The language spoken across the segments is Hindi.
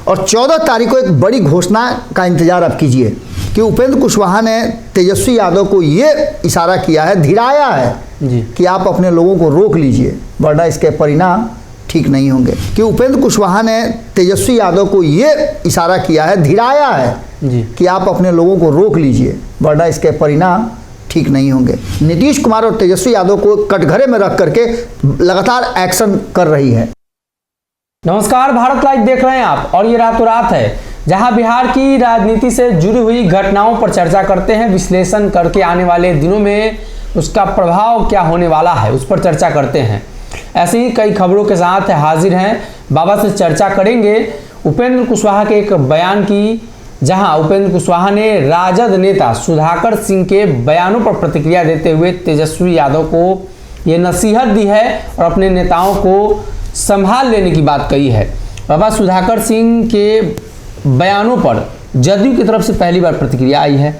और 14 तारीख को एक बड़ी घोषणा का इंतजार आप कीजिए कि उपेंद्र कुशवाहा ने तेजस्वी यादव को ये इशारा किया है, धीराया है जी कि आप अपने लोगों को रोक लीजिए वरना इसके परिणाम ठीक नहीं होंगे। कि उपेंद्र कुशवाहा ने तेजस्वी यादव को ये इशारा किया है, धीराया है जी कि आप अपने लोगों को रोक लीजिए वरना इसके परिणाम ठीक नहीं होंगे। नीतीश कुमार और तेजस्वी यादव को कटघरे में रख करके लगातार एक्शन कर रही है। नमस्कार, भारत लाइव देख रहे हैं आप और ये रातों रात है जहां बिहार की राजनीति से जुड़ी हुई घटनाओं पर चर्चा करते हैं, विश्लेषण करके आने वाले दिनों में उसका प्रभाव क्या होने वाला है उस पर चर्चा करते हैं। ऐसे ही कई खबरों के साथ हाजिर हैं, बाबा से चर्चा करेंगे उपेंद्र कुशवाहा के एक बयान की, जहां उपेंद्र कुशवाहा ने राजद नेता सुधाकर सिंह के बयानों पर प्रतिक्रिया देते हुए तेजस्वी यादव को ये नसीहत दी है और अपने नेताओं को संभाल लेने की बात कही है। बाबा, सुधाकर सिंह के बयानों पर जदयू की तरफ से पहली बार प्रतिक्रिया आई है,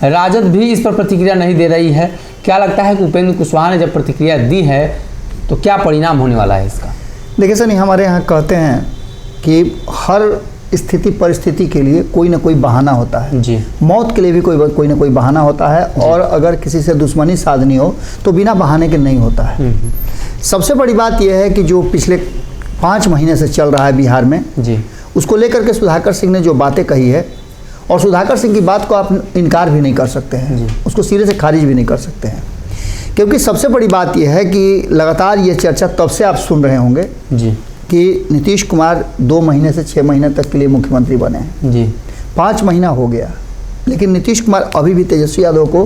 राजद भी इस पर प्रतिक्रिया नहीं दे रही है। क्या लगता है कि उपेंद्र कुशवाहा ने जब प्रतिक्रिया दी है तो क्या परिणाम होने वाला है इसका? देखिए सनी, हमारे यहाँ कहते हैं कि हर स्थिति परिस्थिति के लिए कोई ना कोई बहाना होता है जी। मौत के लिए भी कोई ना कोई बहाना होता है और अगर किसी से दुश्मनी साधनी हो तो बिना बहाने के नहीं होता है। सबसे बड़ी बात यह है कि जो पिछले 5 महीने से चल रहा है बिहार में जी, उसको लेकर के सुधाकर सिंह ने जो बातें कही है, और सुधाकर सिंह की बात को आप इनकार भी नहीं कर सकते हैं, उसको सिरे से खारिज भी नहीं कर सकते हैं। क्योंकि सबसे बड़ी बात यह है कि लगातार ये चर्चा तब से आप सुन रहे होंगे जी कि नीतीश कुमार 2 महीने से 6 महीने तक के लिए मुख्यमंत्री बने हैं जी। 5 महीना हो गया, लेकिन नीतीश कुमार अभी भी तेजस्वी यादव को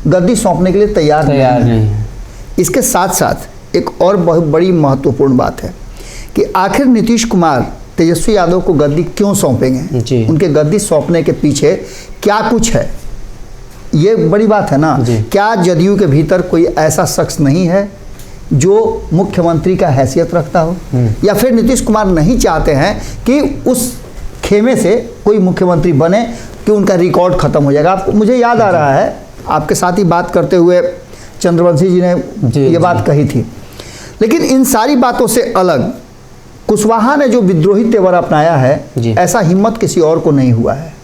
गद्दी सौंपने के लिए तैयार नहीं है। इसके साथ साथ एक और बहुत बड़ी महत्वपूर्ण बात है कि आखिर नीतीश कुमार तेजस्वी यादव को गद्दी क्यों सौंपेंगे, उनके गद्दी सौंपने के पीछे क्या कुछ है, ये बड़ी बात है ना। क्या जदयू के भीतर कोई ऐसा शख्स नहीं है जो मुख्यमंत्री का हैसियत रखता हो, या फिर नीतीश कुमार नहीं चाहते हैं कि उस खेमे से कोई मुख्यमंत्री बने कि उनका रिकॉर्ड खत्म हो जाएगा। मुझे याद आ रहा है आपके साथ ही बात करते हुए चंद्रवंशी जी ने ये बात कही थी। लेकिन इन सारी बातों से अलग कुशवाहा ने जो विद्रोही तेवर अपनाया है, ऐसा हिम्मत किसी और को नहीं हुआ है।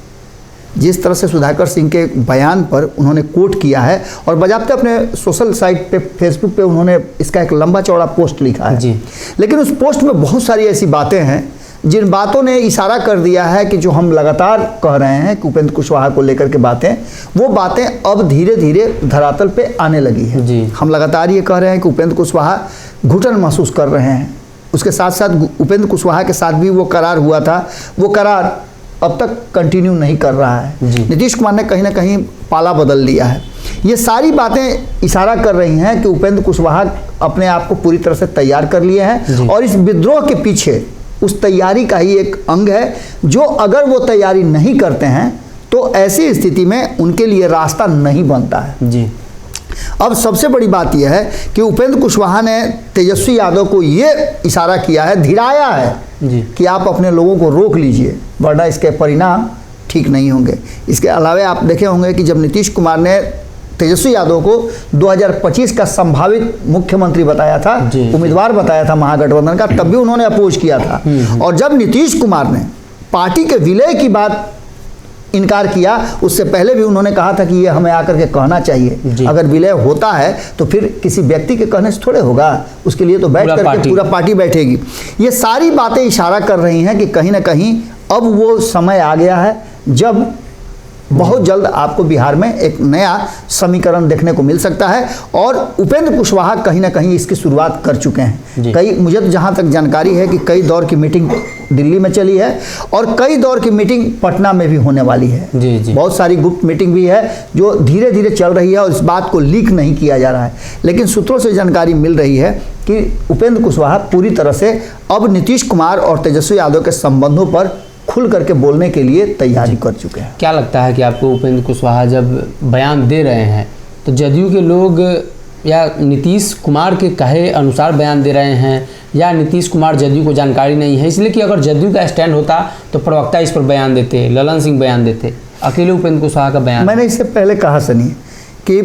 जिस तरह से सुधाकर सिंह के बयान पर उन्होंने कोट किया है और बजाते अपने सोशल साइट पे, फेसबुक पे उन्होंने इसका एक लंबा चौड़ा पोस्ट लिखा है, लेकिन उस पोस्ट में बहुत सारी ऐसी बातें हैं जिन बातों ने इशारा कर दिया है कि जो हम लगातार कह रहे हैं कि उपेंद्र कुशवाहा को लेकर के बातें, वो बातें अब धीरे धीरे धरातल पे आने लगी है। हम लगातार ये कह रहे हैं कि उपेंद्र कुशवाहा घुटन महसूस कर रहे हैं। उसके साथ साथ उपेंद्र कुशवाहा के साथ भी वो करार हुआ था, वो करार अब तक कंटिन्यू नहीं कर रहा है। नीतीश कुमार ने कहीं ना कहीं पाला बदल लिया है। ये सारी बातें इशारा कर रही हैं कि उपेंद्र कुशवाहा अपने आप को पूरी तरह से तैयार कर लिए हैं और इस विद्रोह के पीछे उस तैयारी का ही एक अंग है, जो अगर वो तैयारी नहीं करते हैं तो ऐसी स्थिति में उनके लिए रास्ता नहीं बनता है जी। अब सबसे बड़ी बात यह है कि उपेंद्र कुशवाहा ने तेजस्वी यादव को ये इशारा किया है, धीराया है कि आप अपने लोगों को रोक लीजिए वरना इसके परिणाम ठीक नहीं होंगे। इसके अलावा आप देखे होंगे कि जब नीतीश कुमार ने तेजस्वी यादव को 2025 का संभावित मुख्यमंत्री बताया था, उम्मीदवार बताया था महागठबंधन का, तब भी उन्होंने अपोज किया था। और जब नीतीश कुमार ने पार्टी के विलय की बात इनकार किया, उससे पहले भी उन्होंने कहा था कि ये हमें आकर के कहना चाहिए। अगर विलय होता है तो फिर किसी व्यक्ति के कहने से थोड़े होगा, उसके लिए तो बैठ करके पूरा पार्टी बैठेगी। ये सारी बातें इशारा कर रही हैं कि कहीं ना कहीं अब वो समय आ गया है जब बहुत जल्द आपको बिहार में एक नया समीकरण देखने को मिल सकता है। और उपेंद्र कुशवाहा कहीं ना कहीं इसकी शुरुआत कर चुके हैं। मुझे तो जहां तक जानकारी है कि कई दौर की मीटिंग दिल्ली में चली है और कई दौर की मीटिंग पटना में भी होने वाली है। बहुत सारी गुप्त मीटिंग भी है जो धीरे धीरे चल रही है और इस बात को लीक नहीं किया जा रहा है, लेकिन सूत्रों से जानकारी मिल रही है कि उपेंद्र कुशवाहा पूरी तरह से अब नीतीश कुमार और तेजस्वी यादव के संबंधों पर खुल करके बोलने के लिए तैयारी कर चुके हैं। क्या लगता है कि आपको उपेंद्र कुशवाहा जब बयान दे रहे हैं तो जदयू के लोग या नीतीश कुमार के कहे अनुसार बयान दे रहे हैं, या नीतीश कुमार जदयू को जानकारी नहीं है इसलिए कि अगर जदयू का स्टैंड होता तो प्रवक्ता इस पर बयान देते, ललन सिंह बयान देते, अकेले उपेंद्र कुशवाहा का बयान? मैंने इससे पहले कहा सनी कि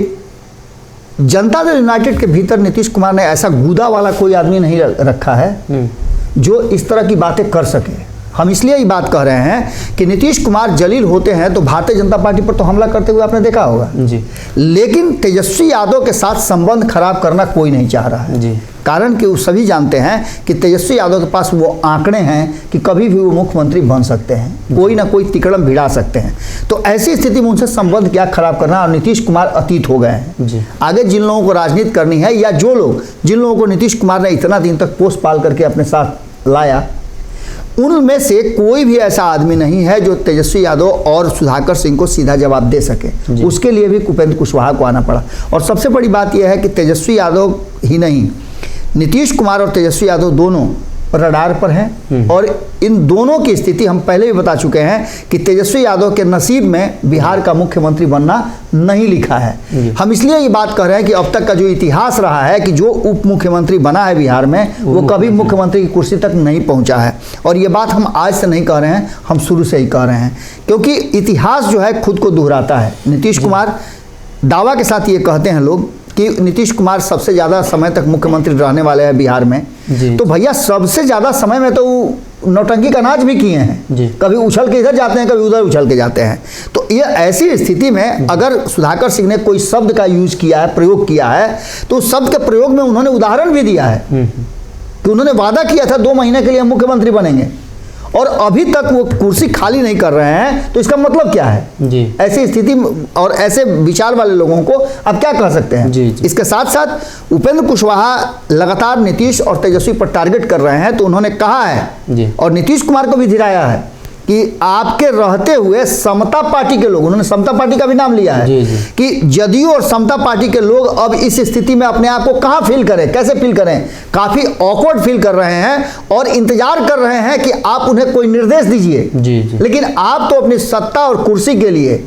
जनता दल यूनाइटेड के भीतर नीतीश कुमार ने ऐसा गूदा वाला कोई आदमी नहीं रखा है जो इस तरह की बातें कर सके। हम इसलिए ये बात कह रहे हैं कि नीतीश कुमार जलील होते हैं तो भारतीय जनता पार्टी पर तो हमला करते हुए आपने देखा होगा जी। लेकिन तेजस्वी यादव के साथ संबंध खराब करना कोई नहीं चाह रहा है जी। कारण कि वो सभी जानते हैं कि तेजस्वी यादव के पास वो आंकड़े हैं कि कभी भी वो मुख्यमंत्री बन सकते हैं, कोई ना कोई तिकड़म भिड़ा सकते हैं। तो ऐसी स्थिति में उनसे संबंध क्या खराब करना, और नीतीश कुमार अतीत हो गए हैं। आगे जिन लोगों को राजनीति करनी है या जो लोग जिन लोगों को नीतीश कुमार ने इतना दिन तक पोष पाल करके अपने साथ लाया, उनमें से कोई भी ऐसा आदमी नहीं है जो तेजस्वी यादव और सुधाकर सिंह को सीधा जवाब दे सके। उसके लिए भी उपेंद्र कुशवाहा को आना पड़ा। और सबसे बड़ी बात यह है कि तेजस्वी यादव ही नहीं, नीतीश कुमार और तेजस्वी यादव दोनों रडार पर हैं। और इन दोनों की स्थिति हम पहले भी बता चुके हैं कि तेजस्वी यादव के नसीब में बिहार का मुख्यमंत्री बनना नहीं लिखा है। हम इसलिए ये बात कह रहे हैं कि अब तक का जो इतिहास रहा है कि जो उप मुख्यमंत्री बना है बिहार में, वो कभी मुख्यमंत्री की कुर्सी तक नहीं पहुंचा है। और ये बात हम आज से नहीं कह रहे हैं, हम शुरू से ही कह रहे हैं, क्योंकि इतिहास जो है खुद को दोहराता है। नीतीश कुमार दावा के साथ ये कहते हैं लोग कि नीतीश कुमार सबसे ज़्यादा समय तक मुख्यमंत्री रहने वाले हैं बिहार में। तो भैया सबसे ज़्यादा समय में तो नौटंकी का नाच भी किए हैं, कभी उछल के इधर जाते हैं, कभी उधर उछल के जाते हैं। तो ये ऐसी स्थिति में अगर सुधाकर सिंह ने कोई शब्द का यूज किया है, प्रयोग किया है, तो उस शब्द के प्रयोग में उन्होंने उदाहरण भी दिया है कि उन्होंने वादा किया था 2 महीने के लिए हम मुख्यमंत्री बनेंगे, और अभी तक वो कुर्सी खाली नहीं कर रहे हैं। तो इसका मतलब क्या है जी। ऐसी स्थिति और ऐसे विचार वाले लोगों को अब क्या कह सकते हैं जी। इसके साथ साथ उपेंद्र कुशवाहा लगातार नीतीश और तेजस्वी पर टारगेट कर रहे हैं। तो उन्होंने कहा है जी। और नीतीश कुमार को भी दिलाया है कि आपके रहते हुए समता पार्टी के लोग, उन्होंने समता पार्टी का भी नाम लिया है जी। कि जदयू और समता पार्टी के लोग अब इस स्थिति में अपने आप को कहाँ फील करें, कैसे फील करें, काफी ऑकवर्ड फील कर रहे हैं और इंतजार कर रहे हैं कि आप उन्हें कोई निर्देश दीजिए। लेकिन आप तो अपनी सत्ता और कुर्सी के लिए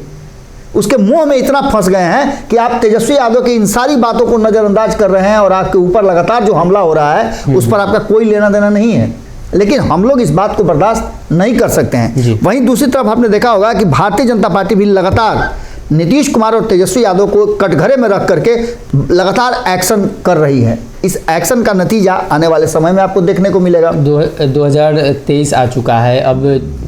उसके मुंह में इतना फंस गए हैं कि आप तेजस्वी यादव की इन सारी बातों को नजरअंदाज कर रहे हैं, और आपके ऊपर लगातार जो हमला हो रहा है उस पर आपका कोई लेना देना नहीं है। लेकिन हम लोग इस बात को बर्दाश्त नहीं कर सकते हैं। वहीं दूसरी तरफ आपने देखा होगा कि भारतीय जनता पार्टी भी लगातार नीतीश कुमार और तेजस्वी यादव को कटघरे में रख करके लगातार एक्शन कर रही है। इस एक्शन का नतीजा आने वाले समय में आपको देखने को मिलेगा। 2023 आ चुका है। अब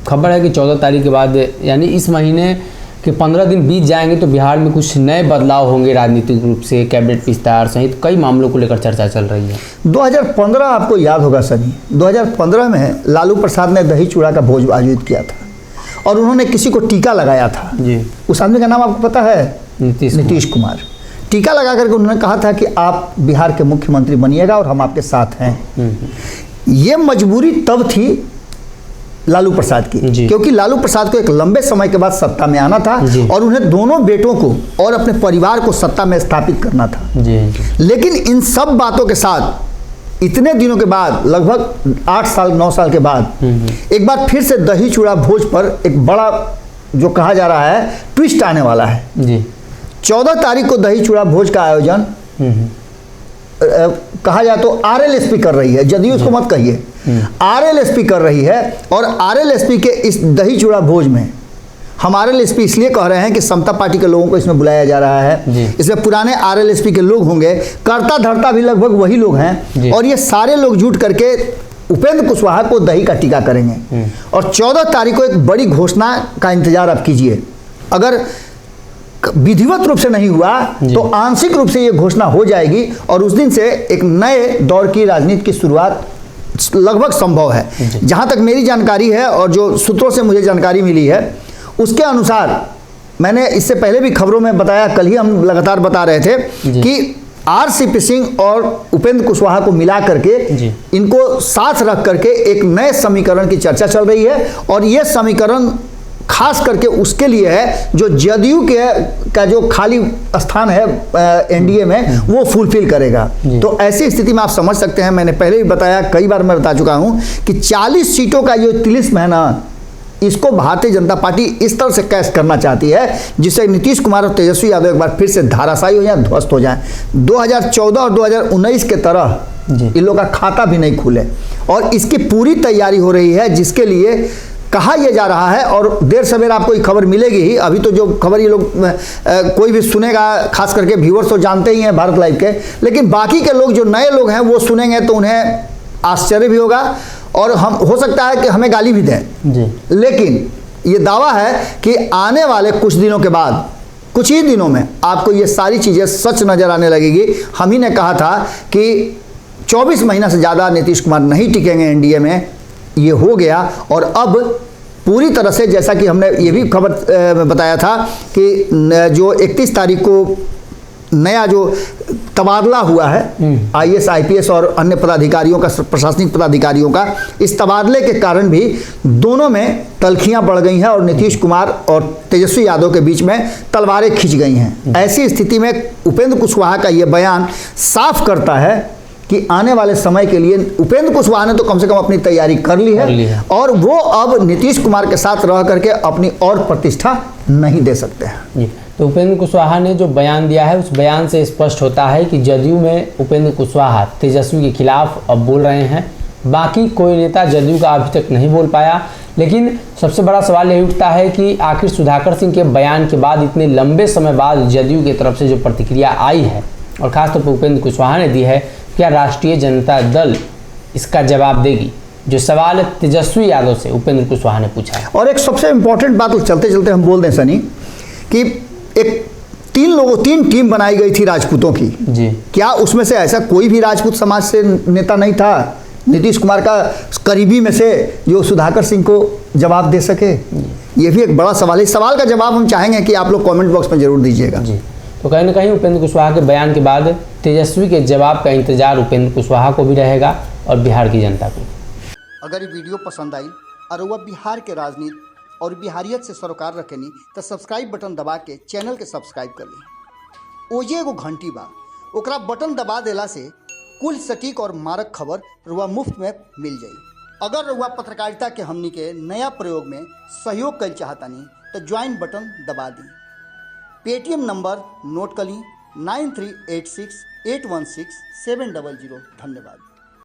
खबर है कि 14 तारीख के बाद यानी इस महीने कि 15 दिन बीत जाएंगे तो बिहार में कुछ नए बदलाव होंगे राजनीतिक रूप से। कैबिनेट विस्तार सहित कई मामलों को लेकर चर्चा चल रही है। 2015 आपको याद होगा सनी, 2015 में लालू प्रसाद ने दही चूड़ा का भोज आयोजित किया था और उन्होंने किसी को टीका लगाया था जी। उस आदमी का नाम आपको पता है? नीतीश कुमार। टीका लगा करके उन्होंने कहा था कि आप बिहार के मुख्यमंत्री बनिएगा और हम आपके साथ हैं। ये मजबूरी तब थी लालू प्रसाद की, क्योंकि लालू प्रसाद को एक लंबे समय के बाद सत्ता में आना था और उन्हें दोनों बेटों को और अपने परिवार को सत्ता में स्थापित करना था जी। लेकिन इन सब बातों के साथ इतने दिनों के बाद, लगभग 8 साल 9 साल के बाद एक बार फिर से दही चूड़ा भोज पर एक बड़ा जो कहा जा रहा है ट्विस्ट आने वाला है जी। 14 तारीख को दही चूड़ा भोज का आयोजन कहा जाए तो आरएलएसपी कर रही है, जदयू उसको मत कहिए, आरएलएसपी कर रही है। और आरएलएसपी के इस दही चूड़ा भोज में हम आरएलएसपी इसलिए कह रहे हैं कि समता पार्टी के लोगों को इसमें बुलाया जा रहा है। इसमें पुराने आरएलएसपी के लोग होंगे, कर्ता धर्ता भी लगभग वही लोग हैं, और ये सारे लोग जुट करके उपेंद्र कुशवाहा को दही का टीका करेंगे। और 14 तारीख को एक बड़ी घोषणा का इंतजार आप कीजिए। अगर विधिवत रूप से नहीं हुआ तो आंशिक रूप से यह घोषणा हो जाएगी और उस दिन से एक नए दौर की राजनीति की शुरुआत लगभग संभव है। जहां तक मेरी जानकारी है और जो सूत्रों से मुझे जानकारी मिली है उसके अनुसार, मैंने इससे पहले भी खबरों में बताया, कल ही हम लगातार बता रहे थे कि आरसीपी सिंह और उपेंद्र कुशवाहा को मिला करके इनको साथ रख करके एक नए समीकरण की चर्चा चल रही है। और यह समीकरण खास करके उसके लिए है जो जदयू का जो खाली स्थान है एनडीए में वो फुलफिल करेगा। तो ऐसी स्थिति में आप समझ सकते हैं, मैंने पहले भी बताया, कई बार मैं बता चुका हूं कि 40 सीटों का जो तिलिस्म है ना, इसको भारतीय जनता पार्टी इस तरह से कैश करना चाहती है जिससे नीतीश कुमार और तेजस्वी यादव एक बार फिर से धाराशायी हो जाए, ध्वस्त हो जाए। 2014 और 2019 के तरह इन लोगों का खाता भी नहीं खुले और इसकी पूरी तैयारी हो रही है, जिसके लिए कहा यह जा रहा है। और देर सवेर आपको ये खबर मिलेगी ही। अभी तो जो खबर ये लोग कोई भी सुनेगा, खास करके व्यूअर्स तो जानते ही हैं भारत लाइव के, लेकिन बाकी के लोग जो नए लोग हैं वो सुनेंगे तो उन्हें आश्चर्य भी होगा और हम हो सकता है कि हमें गाली भी दें जी। लेकिन ये दावा है कि आने वाले कुछ दिनों के बाद, कुछ ही दिनों में आपको ये सारी चीज़ें सच नज़र आने लगेगी। हम ही ने कहा था कि 24 महीना से ज़्यादा नीतीश कुमार नहीं टिकेंगे एनडीए में, ये हो गया। और अब पूरी तरह से, जैसा कि हमने ये भी खबर बताया था कि जो 31 तारीख को नया जो तबादला हुआ है आईएएस आईपीएस और अन्य पदाधिकारियों का, प्रशासनिक पदाधिकारियों का, इस तबादले के कारण भी दोनों में तलखियां बढ़ गई हैं और नीतीश कुमार और तेजस्वी यादव के बीच में तलवारें खिंच गई हैं। ऐसी स्थिति में उपेंद्र कुशवाहा का ये बयान साफ करता है कि आने वाले समय के लिए उपेंद्र कुशवाहा ने तो कम से कम अपनी तैयारी कर ली है और वो अब नीतीश कुमार के साथ रह करके अपनी और प्रतिष्ठा नहीं दे सकते हैं। तो उपेंद्र कुशवाहा ने जो बयान दिया है, उस बयान से स्पष्ट होता है कि जदयू में उपेंद्र कुशवाहा तेजस्वी के खिलाफ अब बोल रहे हैं। बाकी कोई नेता जदयू का अभी तक नहीं बोल पाया। लेकिन सबसे बड़ा सवाल यही उठता है कि आखिर सुधाकर सिंह के बयान के बाद इतने लंबे समय बाद जदयू की तरफ से जो प्रतिक्रिया आई है और खासतौर पर उपेंद्र कुशवाहा ने दी है, क्या राष्ट्रीय जनता दल इसका जवाब देगी? जो सवाल तेजस्वी यादव से उपेंद्र कुशवाहा ने पूछा है। और एक सबसे इंपॉर्टेंट बात चलते चलते हम बोल दें सनी, कि एक 3 टीम बनाई गई थी राजपूतों की जी। क्या उसमें से ऐसा कोई भी राजपूत समाज से नेता नहीं था नीतीश कुमार का करीबी में से जो सुधाकर सिंह को जवाब दे सके? ये भी एक बड़ा सवाल है। इस सवाल का जवाब हम चाहेंगे कि आप लोग कमेंट बॉक्स में जरूर दीजिएगा जी। तो कहीं ना कहीं उपेंद्र कुशवाहा के बयान के बाद तेजस्वी के जवाब का इंतजार उपेंद्र कुशवाहा को भी रहेगा और बिहार की जनता को। अगर ये वीडियो पसंद आई और वह बिहार के राजनीति और बिहारियत से सरोकार रखेनी तो सब्सक्राइब बटन दबा के चैनल के सब्सक्राइब कर ली। ओजे एगो घंटी बा, ओकरा बटन दबा देला से कुल सटीक और मारक खबर रुआ मुफ्त में मिल जाई। अगर रुआ पत्रकारिता के हमनी के नया प्रयोग में सहयोग कर चाहतानी तो ज्वाइन बटन दबा दी। पेटीएम नंबर नोट कर ली 9386816700। धन्यवाद।